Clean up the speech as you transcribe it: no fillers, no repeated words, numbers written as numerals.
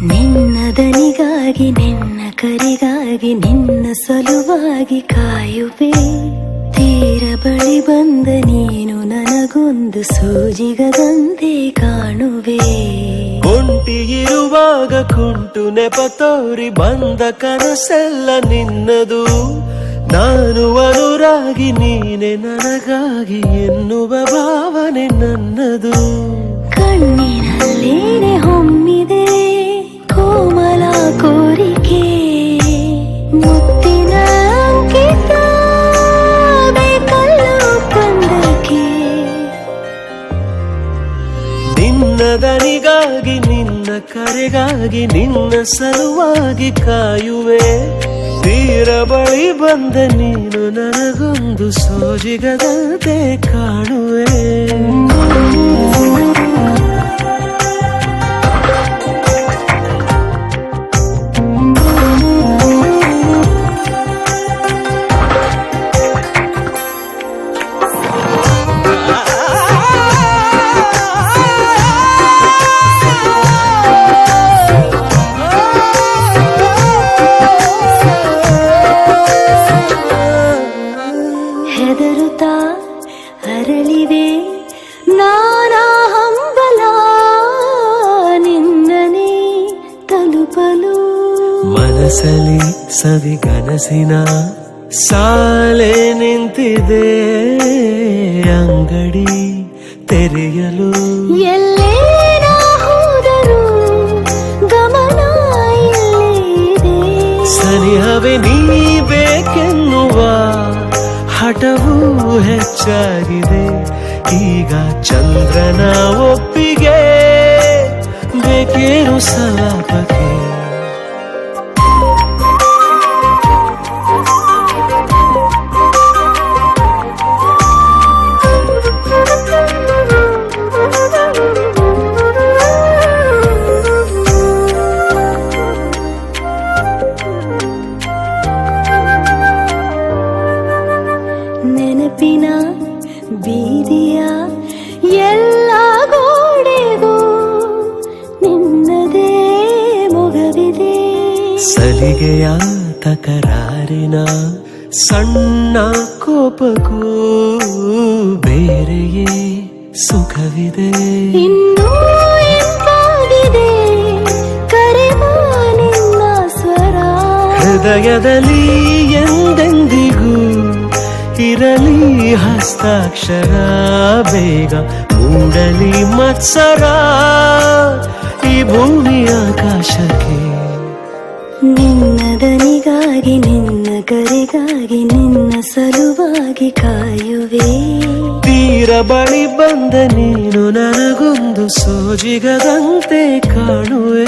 ನಿನ್ನ ದನಿಗಾಗಿ ನಿನ್ನ ಕರೆಗಾಗಿ ನಿನ್ನ ಸಲುವಾಗಿ ಕಾಯುವೆ. ತೀರ ಬಳಿ ಬಂದ ನೀನು ನನಗೊಂದು ಸೂಜಿಗದಂತೆ ಕಾಣುವೆ. ಒಂಟಿ ಇರುವಾಗ ಕುಂಟು ನೆಪ ತೋರಿ ಬಂದ ಕನಸೆಲ್ಲ ನಿನ್ನದು. ನಾನು ಅನುರಾಗಿ ನೀನೆ ನನಗಾಗಿ ಎನ್ನುವ ಭಾವನೆ ನನ್ನದು. ಕಣ್ಣಿನಲ್ಲೇನೆ ಹೊಮ್ಮಿದೆ ಕೋಮಲ ಕೋರಿಕೆ, ಮುತ್ತಿನ ಅಂಕಿತ ಬೇಕಲ್ಲ ಕಂದಕ್ಕೆ. ನಿನ್ನ ದನಿಗಾಗಿ ನಿನ್ನ ಕರೆಗಾಗಿ ನಿನ್ನ ಸಲುವಾಗಿ ಕಾಯುವೆ. ತೀರ ಬಳಿ ಬಂದ ನೀನು ನನಗೊಂದು ಸೋಜಿಗದಂತೆ ಕಾಣುವೆ. ಹೆದರುತ್ತಾ ಅರಳಿವೆ ನಾನಾ ಹಂಬಲ ನಿನ್ನನೇ ತಲುಪಲು. ಮನಸಲಿ ಸವಿಗನಸಿನ ಸಾಲೆ ನಿಂತಿದೆ, ಅಂಗಡಿ ತೆರೆಯಲು. ಎಲ್ಲೇ ನಾ ಹೋದರೂ ಗಮನ ಇಲ್ಲೇ ಇದೆ. ಸನಿಹವೇ ನೀ ಬೇಕೆನ್ನುವ ಹಠವೂ ಹೆಚ್ಚಾಗಿದೆ. ಈಗ ಚಂದ್ರನ ಒಪ್ಪಿಗೆ ಬೇಕೇನು ಸಲಾಪಕ್ಕೆ. ನೆನಪಿನ ಬೀದಿಯ ಎಲ್ಲ ಗೋಡೆಗೂ ನಿನ್ನದೇ ಮೊಗವಿದೆ. ಸಲಿಗೆಯ ತಕರಾರಿನ ಸಣ್ಣ ಕೋಪಕ್ಕೂ ಬೇರೆಯೇ ಸುಖವಿದೆ. ಇನ್ನೂ ಎಂತಾಗಿದೆ ಕರೆವ ನಿನ್ನ ಸ್ವರ. ಹೃದಯದಲ್ಲಿ ಎಂದೆಂದಿಗೂ ಇರಲಿ ಹಸ್ತಾಕ್ಷರ. ಬೇಗ ಮೂಡಲಿ ಮತ್ಸರ ಈ ಭೂಮಿ ಆಕಾಶಕ್ಕೆ. ನಿನ್ನ ದನಿಗಾಗಿ ನಿನ್ನ ಕರೆಗಾಗಿ ನಿನ್ನ ಸಲುವಾಗಿ ಕಾಯುವೆ. ತೀರ ಬಳಿ ಬಂದ ನೀನು ನನಗೊಂದು ಸೋಜಿಗದಂತೆ ಕಾಣುವೆ.